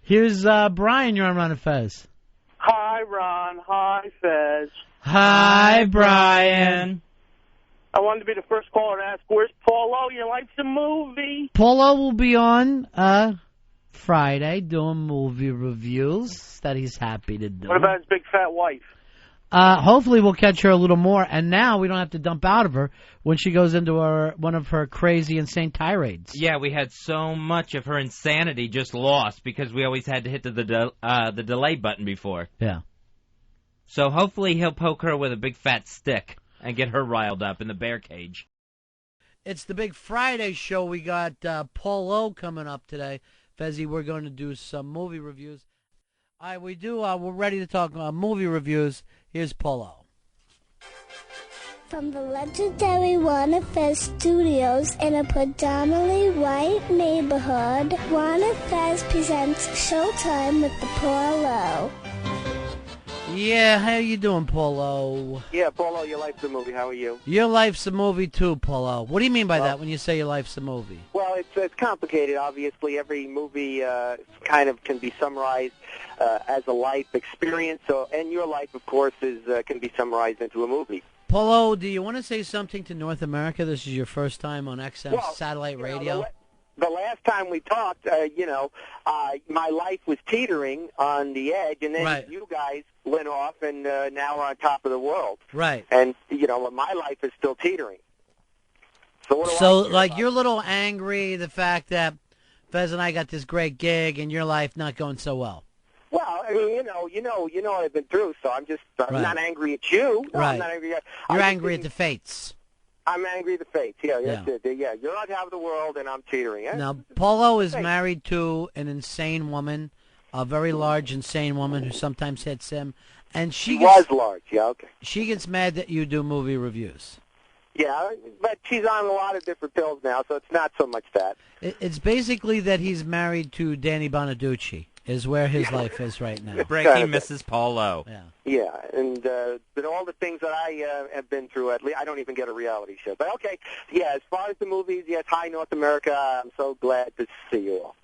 Here's Brian. You're on Ron Fez. Hi, Ron. Hi, Fez. Hi, Brian. I wanted to be the first caller to ask, where's Paulo? You like the movie? Paulo will be on Friday doing movie reviews that he's happy to do. What about his big fat wife? Hopefully we'll catch her a little more, and now we don't have to dump out of her when she goes into one of her crazy, insane tirades. Yeah, we had so much of her insanity just lost because we always had to hit the delay button before. Yeah. So hopefully he'll poke her with a big fat stick and get her riled up in the bear cage. It's the Big Friday show. We got Paulo coming up today. Fezzy, we're going to do some movie reviews. All right, we're ready to talk movie reviews. Here's Paulo. From the legendary Ron Fez Studios in a predominantly white neighborhood, Ron Fez presents Showtime with the Paulo. Yeah, how you doing, Paulo? Yeah, Paulo, your life's a movie. How are you? Your life's a movie too, Paulo. What do you mean by that when you say your life's a movie? Well, it's complicated, obviously. Every movie kind of can be summarized as a life experience, and your life, of course, can be summarized into a movie. Paulo, do you want to say something to North America? This is your first time on XM satellite radio. The last time we talked, my life was teetering on the edge, and then you guys went off, and now we're on top of the world. Right. And, my life is still teetering. So what do I you're a little angry the fact that Fez and I got this great gig, and your life not going so well. Well, I mean, you know what I've been through, so I'm not angry at you. No, I'm not angry at You're angry at the fates. I'm angry at the fates. Yeah. You're on top of the world, and I'm teetering. Now, Paulo is married to an insane woman, a very large, insane woman who sometimes hits him, and she was large. Yeah, okay. She gets mad that you do movie reviews. Yeah, but she's on a lot of different pills now, so it's not so much that. It's basically that he's married to Danny Bonaducci. Is where his life is right now. Breaking Mrs. Paulo. Yeah, and all the things that I have been through, at least I don't even get a reality show. But okay, as far as the movies, yes, hi North America. I'm so glad to see you all.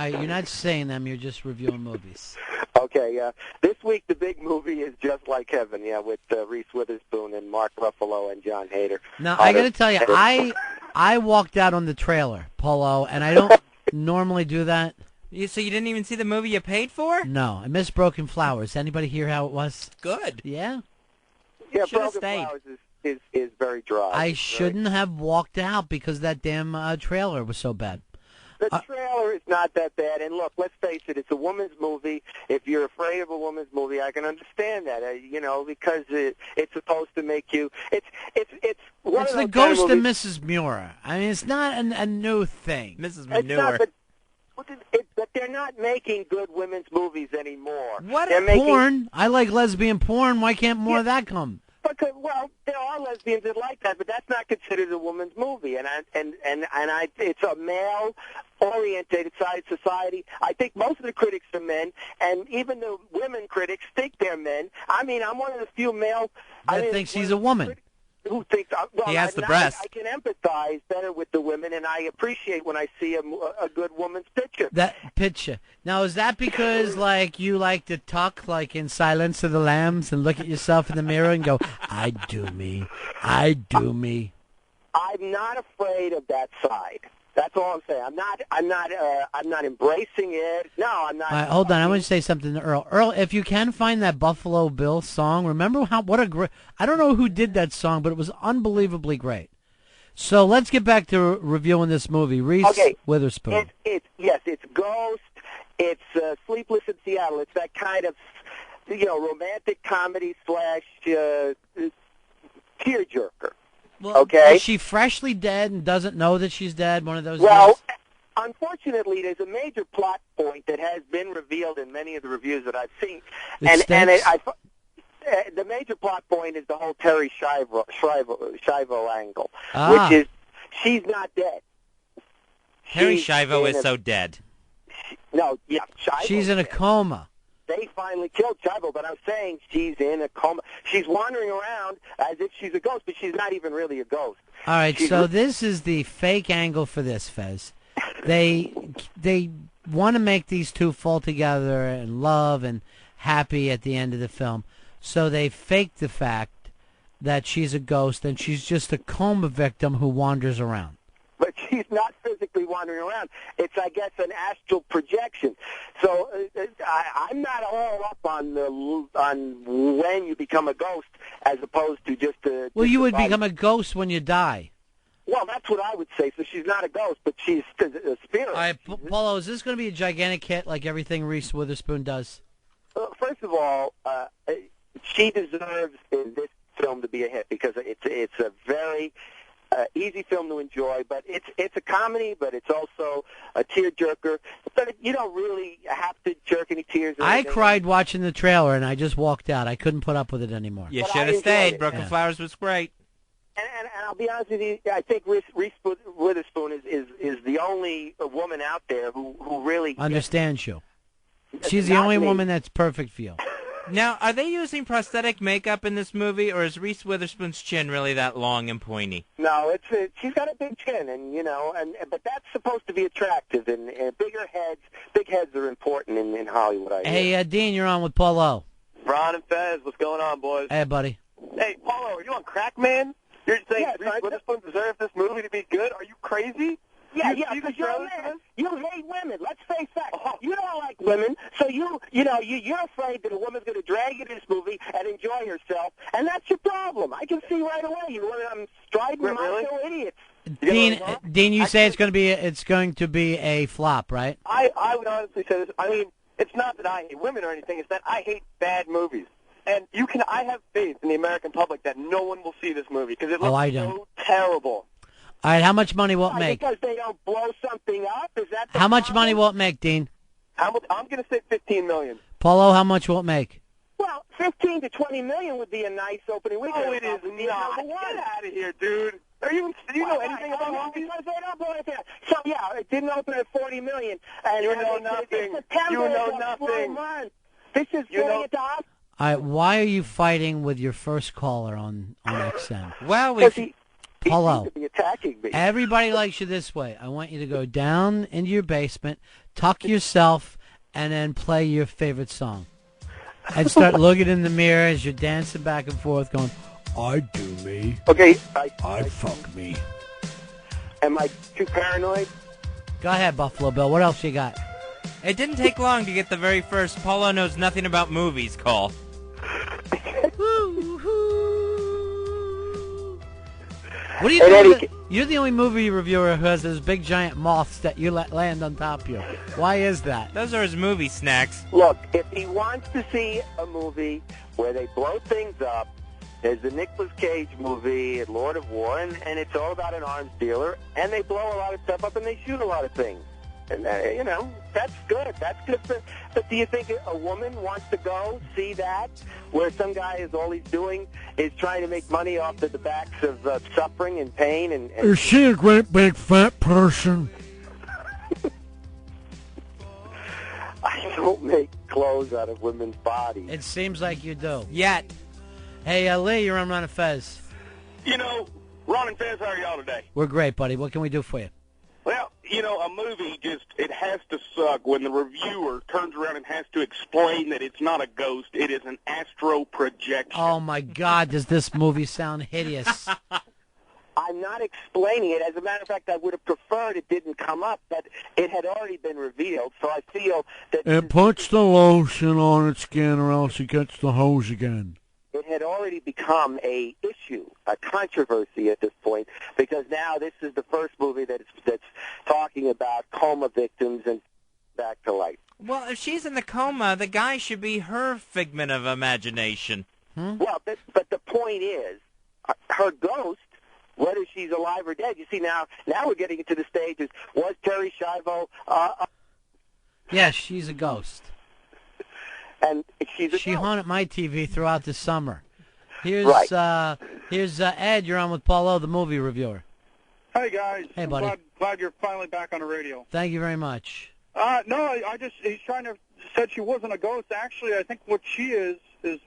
You're not saying them, you're just reviewing movies. Okay, this week the big movie is Just Like Heaven, with Reese Witherspoon and Mark Ruffalo and John Hader. Now, I got to tell you, I walked out on the trailer, Paulo, and I don't normally do that. So you didn't even see the movie you paid for? No, I missed Broken Flowers. Anybody hear how it was? Good. Yeah? Yeah, Broken Flowers is very dry. I shouldn't have walked out because that damn trailer was so bad. The trailer is not that bad, and look, let's face it, it's a woman's movie. If you're afraid of a woman's movie, I can understand that, because it's supposed to make you. It's the ghost of Mrs. Muir. I mean, it's not a new thing. Mrs. Manure. But they're not making good women's movies anymore. What? Porn? I like lesbian porn. Why can't more of that come? Well, there are lesbians that like that, but that's not considered a woman's movie, and it's a male-oriented society. I think most of the critics are men, and even the women critics think they're men. I mean, I'm one of the few male that thinks he's a woman. Who thinks he has the breast. I can empathize better with the women, and I appreciate when I see a good woman's picture. That picture. Now, is that because, you like to tuck, in Silence of the Lambs, and look at yourself in the mirror and go, I do me, I do me? I'm not afraid of that side. That's all I'm saying. I'm not embracing it. No, I'm not. All right, hold on. I want to say something to Earl. Earl, if you can find that Buffalo Bill song, remember what a great. I don't know who did that song, but it was unbelievably great. So let's get back to reviewing this movie. Reese Witherspoon. It's Ghost. It's Sleepless in Seattle. It's that kind of romantic comedy / tearjerker. Well, is she freshly dead and doesn't know that she's dead? One of those. Well, unfortunately, there's a major plot point that has been revealed in many of the reviews that I've seen, the major plot point is the whole Terry Schiavo angle, which is she's not dead. Terry Schiavo is so dead. She's in a coma. They finally killed Schiavo, but I'm saying she's in a coma. She's wandering around as if she's a ghost, but she's not even really a ghost. All right, so this is the fake angle for this, Fez. They want to make these two fall together and love and happy at the end of the film. So they fake the fact that she's a ghost and she's just a coma victim who wanders around. But she's not physically wandering around. It's, I guess, an astral projection. So I'm not all up on when you become a ghost as opposed to just a... Well, you would become a ghost when you die. Well, that's what I would say. So she's not a ghost, but she's a spirit. All right, Paulo, is this going to be a gigantic hit like everything Reese Witherspoon does? First of all, she deserves in this film to be a hit because it's a very easy film to enjoy, but it's a comedy, but it's also a tearjerker. But you don't really have to jerk any tears. I cried watching the trailer, and I just walked out. I couldn't put up with it anymore. You But should I have stayed. enjoyed it. Broken Flowers was great. And I'll be honest with you, I think Reese Witherspoon is the only woman out there who really Understands you. She's the Not only me. woman that's perfect for you. Now, are they using prosthetic makeup in this movie, or is Reese Witherspoon's chin really that long and pointy? No, she's got a big chin, but that's supposed to be attractive, and big heads are important in Hollywood. I hear. Hey, Dean, you're on with Paulo. Ron and Fez, what's going on, boys? Hey, buddy. Hey, Paulo, are you on crack, man? You're saying Yes, Reese Witherspoon deserves this movie to be good? Are you crazy? Yeah, You see because the you're a trailers for man. this? You hate women. Let's face facts. Oh. You don't like women, so you're afraid that a woman's going to drag you to this movie and enjoy herself, and that's your problem. I can see right away. You're one of them striding Really? macho idiots. Dean, you say it's going to be a flop, right? I would honestly say this. I mean, it's not that I hate women or anything. It's that I hate bad movies. And I have faith in the American public that no one will see this movie because it looks I so don't. terrible. All right, how much money will it make? Because they don't blow something up? Is that the How much problem? money will it make, Dean? I'm going to say $15 million. Paulo, how much will it make? Well, 15 to 20 million would be a nice opening weekend. Oh, it is Probably not. number one. Get out of here, dude. Do you know anything about movies? Because they don't blow anything up. So, yeah, it didn't open at 40 million. And You know it's nothing. September, You know it's a slow nothing. month. This is You know- getting it to us. All right, why are you fighting with your first caller on XM? Well, Because we he Paulo. seems to be attacking me. Everybody likes you this way. I want you to go down into your basement, tuck yourself, and then play your favorite song. And start looking in the mirror as you're dancing back and forth going, I do me. Okay, I fuck me. am I too paranoid? Go ahead, Buffalo Bill. What else you got? It didn't take long to get the very first Paulo knows nothing about movies call. What do you And do? Eddie- You're the only movie reviewer who has those big giant moths that you let land on top of you. Why is that? Those are his movie snacks. Look, if he wants to see a movie where they blow things up, there's the Nicolas Cage movie, Lord of War, and it's all about an arms dealer, and they blow a lot of stuff up and they shoot a lot of things. And, that's good. That's good for... But do you think a woman wants to go see that, where some guy is all he's doing is trying to make money off the backs of suffering and pain? And Is she a great big fat person? I don't make clothes out of women's bodies. It seems like you do. Yet. Hey, Lee, you're on Ron Fez. Ron and Fez, how are y'all today? We're great, buddy. What can we do for you? Well, a movie it has to suck when the reviewer turns around and has to explain that it's not a ghost, it is an astro projection. Oh, my God, does this movie sound hideous? I'm not explaining it. As a matter of fact, I would have preferred it didn't come up, but it had already been revealed, so I feel that It puts the lotion on its skin or else it gets the hose again. it had already become a issue, a controversy at this point, because now this is the first movie that's talking about coma victims and back to life. Well, if she's in the coma, the guy should be her figment of imagination. Well, but the point is, her ghost, whether she's alive or dead, you see, now we're getting into the stages. Was Terry Schiavo Yes, she's a ghost. and she's a She ghost. haunted my TV throughout the summer. Here's Right. here's Ed. You're on with Paulo, the movie reviewer. Hey guys, Hey, buddy. Glad you're finally back on the radio. Thank you very much. No, he's trying to said she wasn't a ghost. Actually, I think what she is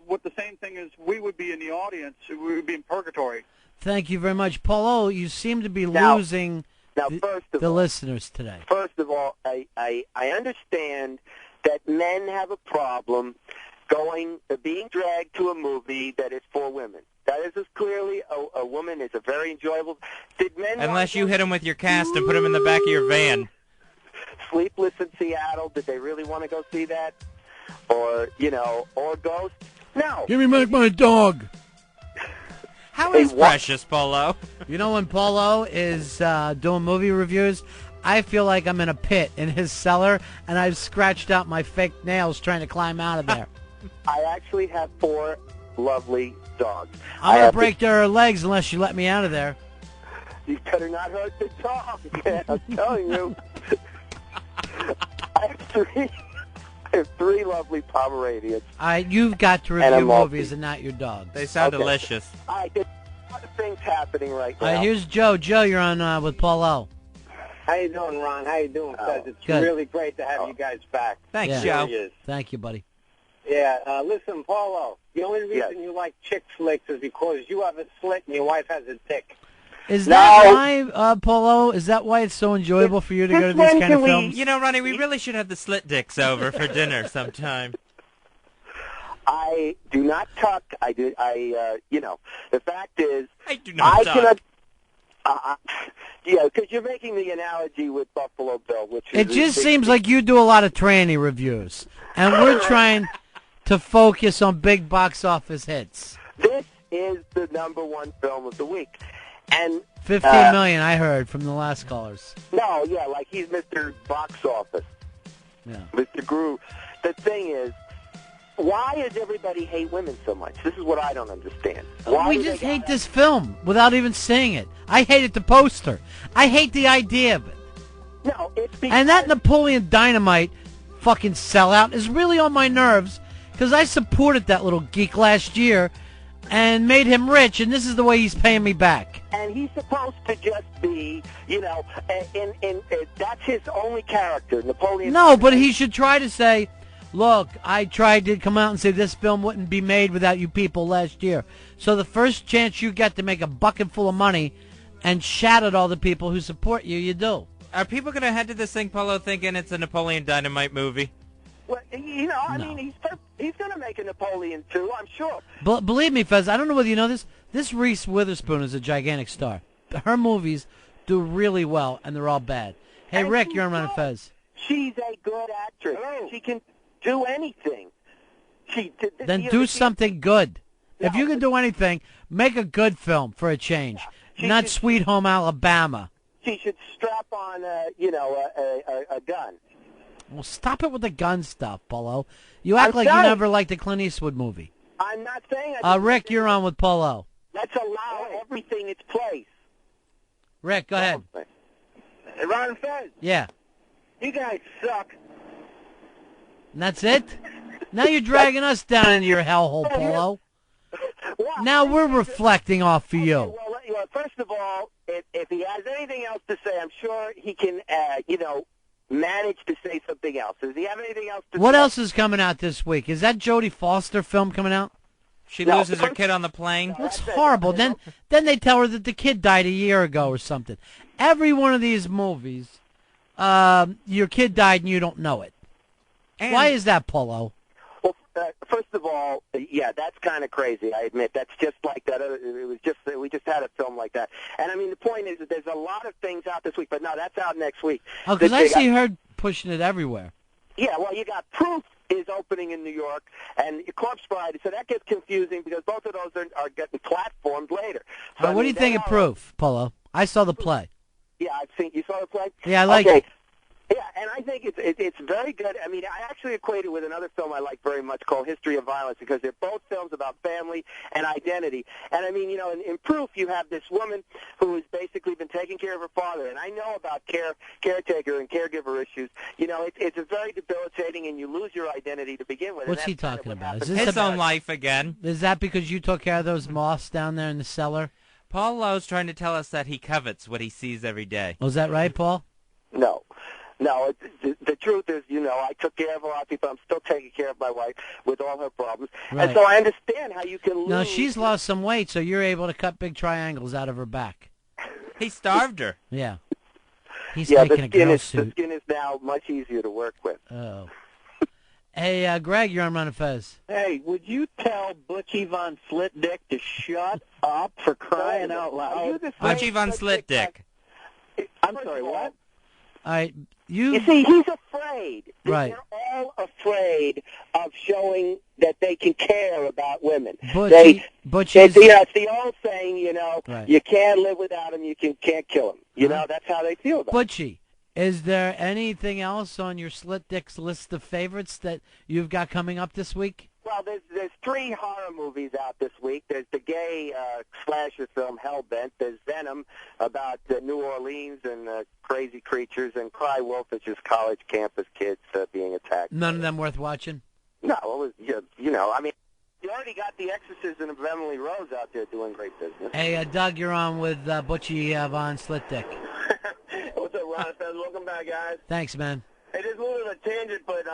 what the same thing as we would be in the audience. We would be in purgatory. Thank you very much, Paulo. You seem to be Now- losing Now, first of the all, listeners today. First of all, I understand that men have a problem being dragged to a movie that is for women. That is as clearly a woman is a very enjoyable. Did men Unless you hit him with your cast and put him in the back of your van. Sleepless in Seattle? Did they really want to go see that? Or or Ghost? No. Give me back my dog. How is Precious, Polo? You know when Polo is doing movie reviews, I feel like I'm in a pit in his cellar, and I've scratched out my fake nails trying to climb out of there. I actually have 4 lovely dogs. I'm going to break their legs unless you let me out of there. You better not hurt the dog. Yeah, I'm telling you. I have 3 lovely Pomeranians. You've got to review movies and not your dogs. They sound delicious. There's a lot of things happening right now. All right, here's Joe. Joe, you're on with Polo. How you doing, Ron? How you doing, Fez? It's Good. really great to have you guys back. Thanks, Yeah. Joe. It really is. Thank you, buddy. Yeah, listen, Paulo, the only reason you like chick flicks is because you have a slit and your wife has a dick. Is that why, Polo? Is that why it's so enjoyable for you to go to these kind of films? You know, Ronnie, we really should have the slit dicks over for dinner sometime. I do not tuck. The fact is, I do not tuck. Because you're making the analogy with Buffalo Bill, which is It just seems like you do a lot of tranny reviews, and we're trying to focus on big box office hits. This is the #1 film of the week. And 15 million, I heard from the last callers. No, yeah, like he's Mr. Box Office. Yeah. Mr. Groove. The thing is, why does everybody hate women so much? This is what I don't understand. Why We do just they hate gotta- this film without even seeing it. I hated the poster. I hate the idea of it. No, it's because... And that Napoleon Dynamite fucking sellout is really on my nerves because I supported that little geek last year and made him rich, and this is the way he's paying me back. And he's supposed to just be, that's his only character, Napoleon. No, but he should try to say, look, I tried to come out and say this film wouldn't be made without you people last year. So the first chance you get to make a bucket full of money and shout at all the people who support you, you do. Are people going to head to this thing, Polo, thinking it's a Napoleon Dynamite movie? Well, I mean, he's going to make a Napoleon too, I'm sure. But believe me, Fez, I don't know whether you know this. This Reese Witherspoon is a gigantic star. Her movies do really well, and they're all bad. Hey, And Rick, she's you're on Ron good. Fez. She's a good actress. Hello. She can do anything. Then do something good. If you can do anything, make a good film for a change, not should- Sweet Home Alabama. She should strap on, a gun. Well, stop it with the gun stuff, Polo. You act like you sorry. never liked a Clint Eastwood movie. I'm not saying. I Rick, you're on with Polo. Let's allow everything its place. Rick, go ahead. Hey, Ron Fez, Yeah. you guys suck. And that's it? Now you're dragging us down into your hellhole, Polo. Well, Now we're reflecting off of you. Well, first of all, if he has anything else to say, I'm sure he can, manage to say something else. Does he have anything else to say? What else is coming out this week? Is that Jodie Foster film coming out? She No, loses her first- kid on the plane. That's horrible. Then they tell her that the kid died a year ago or something. Every one of these movies, your kid died and you don't know it. And Why is that, Polo? Well, first of all, yeah, that's kind of crazy. I admit that's just like that. We just had a film like that. And I mean, the point is that there's a lot of things out this week, but no, that's out next week. Oh, because I see her pushing it everywhere. Yeah, well, you got Proof is opening in New York, and Corpse Bride, so that gets confusing because both of those are getting platformed later. So, What do you think of Proof, Polo? I saw the play. Yeah, I've seen. You saw the play? Yeah, I like okay. it. Yeah, and I think it's very good. I mean, I actually equate it with another film I like very much called History of Violence because they're both films about family and identity. And I mean, in Proof, you have this woman who has basically been taking care of her father. And I know about caretaker and caregiver issues. It's a very debilitating, and you lose your identity to begin with. What's and he that's kind of talking what about? happens. Is this his own life again. Is that because you took care of those moths down there in the cellar? Paul Lowe's trying to tell us that he covets what he sees every day. Was that right, Paul? No. The truth is, I took care of a lot of people. I'm still taking care of my wife with all her problems. Right. And so I understand how you can lose. No, she's lost some weight, so you're able to cut big triangles out of her back. He starved her. Yeah. He's yeah, taking a girl the suit. skin is now much easier to work with. Oh. Hey, Greg, you're on Ron Fez. Hey, would you tell Butchie Von Slitdick to shut up for crying out loud? Butchie Von Slitdick. I'm sorry, what? All right, You see, he's afraid. Right. They're all afraid of showing that they can care about women. Butchie is... it's the old saying, Right. you can't live without him, you can't kill him. You know, that's how they feel about it. Butchie, is there anything else on your Slitdick's list of favorites that you've got coming up this week? Well, there's 3 horror movies out this week. There's the gay slasher film Hellbent. There's Venom about New Orleans and crazy creatures, and Cry Wolf, which is college campus kids being attacked. None of them worth watching? No, it was I mean, you already got The Exorcism of Emily Rose out there doing great business. Hey, Doug, you're on with Butchie Von Slitdick. What's up, Ron Fez? Welcome back, guys. Thanks, man. Hey, this is a little bit of a tangent, but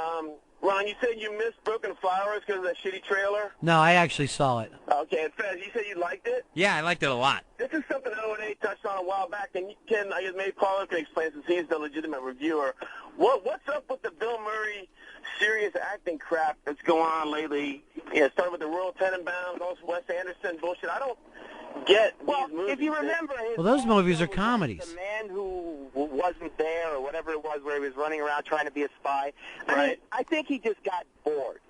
Ron, you said you missed Broken Flowers because of that shitty trailer? No, I actually saw it. Okay, and Fez, you said you liked it? Yeah, I liked it a lot. This is something O&A touched on a while back, and you can, I guess maybe Paul can explain since he's the legitimate reviewer. What's up with the Bill Murray serious acting crap that's going on lately? Starting with the Royal Tenenbaums, also Wes Anderson bullshit. I don't get these movies. If you remember, those movies are comedies. The Man Who Wasn't There, or whatever it was, where he was running around trying to be a spy. Right. I think he just got bored.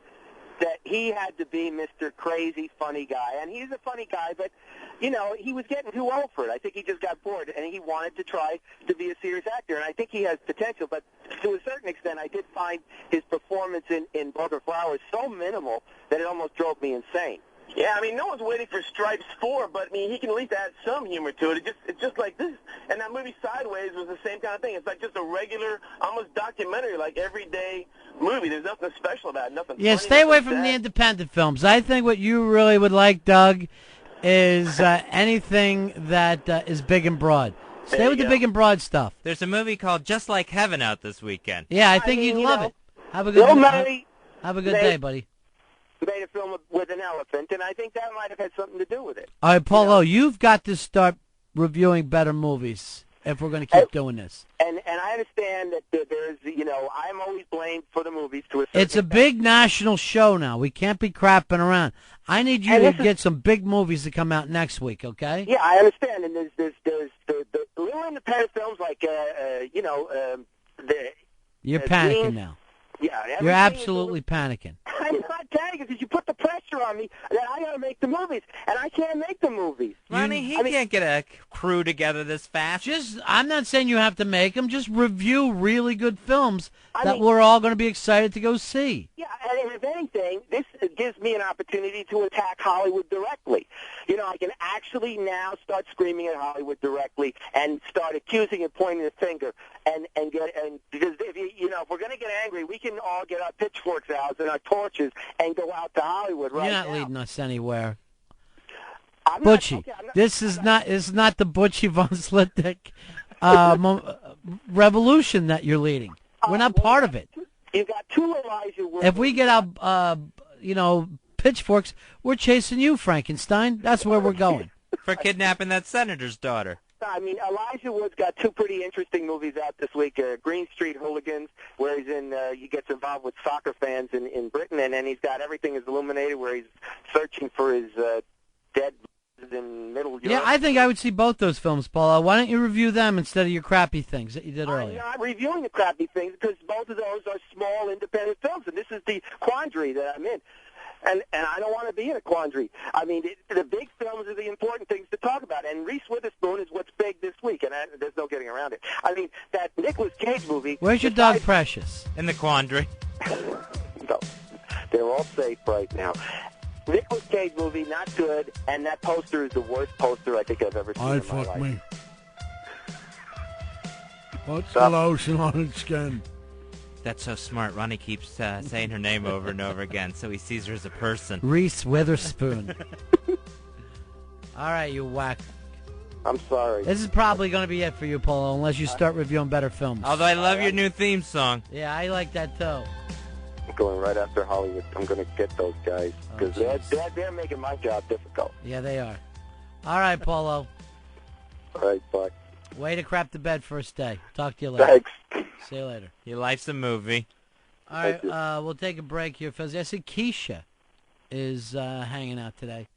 That he had to be Mr. Crazy Funny Guy, and he's a funny guy, but he was getting too old for it. I think he just got bored, and he wanted to try to be a serious actor, and I think he has potential. But to a certain extent, I did find his performance in Broken Flowers so minimal that it almost drove me insane. Yeah, I mean, no one's waiting for Stripes 4, but I mean, he can at least add some humor to it. It's just like this, and that movie Sideways was the same kind of thing. It's like just a regular, almost documentary, like everyday movie. There's nothing special about it. Nothing. Yeah, funny, stay away nothing from the sad. independent films. I think what you really would like, Doug, is anything that is big and broad. Stay There with you the go. big and broad stuff. There's a movie called Just Like Heaven out this weekend. Yeah, I think you'd love it. Have a good Bill Murray have a good day, buddy. made a film with an elephant, and I think that might have had something to do with it. All right, Paulo, you've got to start reviewing better movies if we're going to keep doing this. And I understand that there's, I'm always blamed for the movies to a certain It's a extent. big national show now. We can't be crapping around. I need you And to this is- get some big movies to come out next week, okay? Yeah, I understand, and there's the little independent films like, the... You're Dreams. panicking now. Yeah, You're everything is absolutely panicking. I'm not panicking because you put the pressure on me that I got to make the movies, and I can't make the movies. Ronnie, he can't get a crew together this fast. I'm not saying you have to make them. Just review really good films I that mean- we're all going to be excited to go see. Yeah, and if anything, this gives me an opportunity to attack Hollywood directly. I can actually now start screaming at Hollywood directly and start accusing and pointing the finger because if we're going to get angry, we can all get our pitchforks out and our torches and go out to Hollywood right You're not now. leading us anywhere. I'm not- Butchie, okay, I'm not- this is not the Butchie Von Slitdick revolution that you're leading. We're not part of it. You've got two Elijah Woods. If we get our, pitchforks, we're chasing you, Frankenstein. That's where we're going. For kidnapping that senator's daughter. I mean, Elijah Wood's got two pretty interesting movies out this week. Green Street Hooligans, where he gets involved with soccer fans in Britain, and then he's got Everything is Illuminated, where he's searching for his dead in Middle Europe. Yeah, I think I would see both those films, Paula. Why don't you review them instead of your crappy things that you did I'm earlier? not reviewing the crappy things because both of those are small independent films, and this is the quandary that I'm in. And I don't want to be in a quandary. I mean, the big films are the important things to talk about, and Reese Witherspoon is what's big this week, and there's no getting around it. I mean, that Nicolas Cage movie... Where's your dog, Precious? In the quandary. No, they're all safe right now. Nicolas Cage movie, not good, and that poster is the worst poster I think I've ever seen in my life. Me. What's the lotion on its skin? That's so smart. Ronnie keeps saying her name over and over again, so he sees her as a person. Reese Witherspoon. All right, you whack. I'm sorry. This is probably going to be it for you, Polo, unless you start reviewing better films. Although I love your new theme song. Yeah, I like that, too. I'm going right after Hollywood. I'm going to get those guys because jeez. they're making my job difficult. Yeah, they are. All right, Polo. All right, bye. Way to crap the bed first day. Talk to you later. Thanks. See you later. He likes the movie. All right, we'll take a break here, Fez. I see Keisha is hanging out today.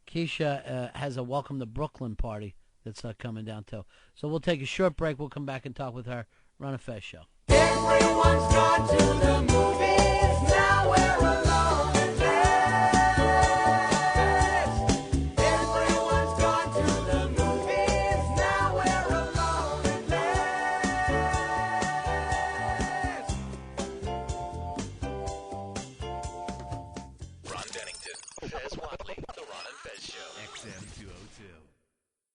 Keisha has a Welcome to Brooklyn party that's coming down, too. So we'll take a short break. We'll come back and talk with her. Ron Fez Show. Everyone's gone to the movies. Now we're